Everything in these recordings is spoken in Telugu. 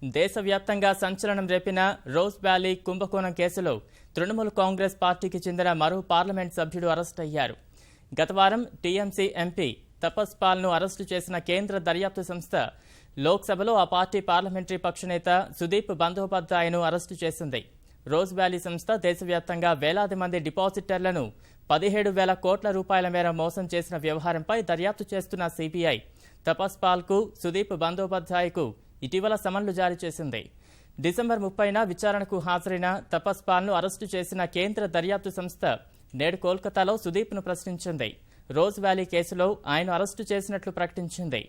దేశవ్యాప్తంగా సంచలనం రేపిన రోజ్ వ్యాలీ కుంభకోణం కేసులో తృణమూల్ కాంగ్రెస్ పార్టీకి చెందిన మరో పార్లమెంట్ సభ్యుడు అరెస్ట్ అయ్యారు. గత వారం టీఎంసీ ఎంపీ తపస్ పాల్ను అరెస్టు చేసిన కేంద్ర దర్యాప్తు సంస్థ లోక్సభలో ఆ పార్టీ పార్లమెంటరీ పక్షనేత సుదీప్ బందోపాధ్యాయను అరెస్టు చేసింది. రోజ్ వ్యాలీ సంస్థ దేశవ్యాప్తంగా వేలాది మంది డిపాజిటర్లను 17,000 కోట్ల రూపాయల మేర మోసం చేసిన వ్యవహారంపై దర్యాప్తు చేస్తున్న సిబిఐ తపస్ పాల్కు, సుదీప్ బందోపాధ్యాయకు ఇటీవల సమన్లు జారీ చేసింది. డిసెంబర్ 30న విచారణకు హాజరైన తపస్ పాల్ను అరెస్టు చేసిన కేంద్ర దర్యాప్తు సంస్థ నేడు కోల్కతాలో సుదీప్ను ప్రశ్నించింది. రోజ్ వ్యాలీ కేసులో ఆయన అరెస్టు చేసినట్లు ప్రకటించింది.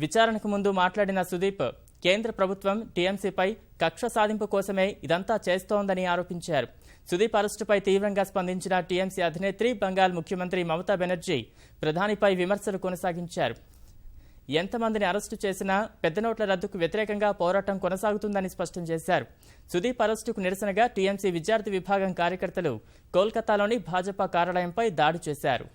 విచారణకు ముందు మాట్లాడిన సుదీప్ కేంద్ర ప్రభుత్వం టీఎంసీపై కక్ష సాధింపు కోసమే ఇదంతా చేస్తోందని ఆరోపించారు. సుదీప్ అరెస్టుపై తీవ్రంగా స్పందించిన టీఎంసీ అధినేత్రి, బెంగాల్ ముఖ్యమంత్రి మమతా బెనర్జీ ప్రధానిపై విమర్శలు కొనసాగించారు. ఎంతమందిని అరెస్టు చేసినా పెద్ద నోట్ల రద్దుకు వ్యతిరేకంగా పోరాటం కొనసాగుతుందని స్పష్టం చేశారు. సుదీప్ అరెస్టుకు నిరసనగా టీఎంసీ విద్యార్థి విభాగం కార్యకర్తలు కోల్కతాలోని భాజపా కార్యాలయంపై దాడి చేశారు.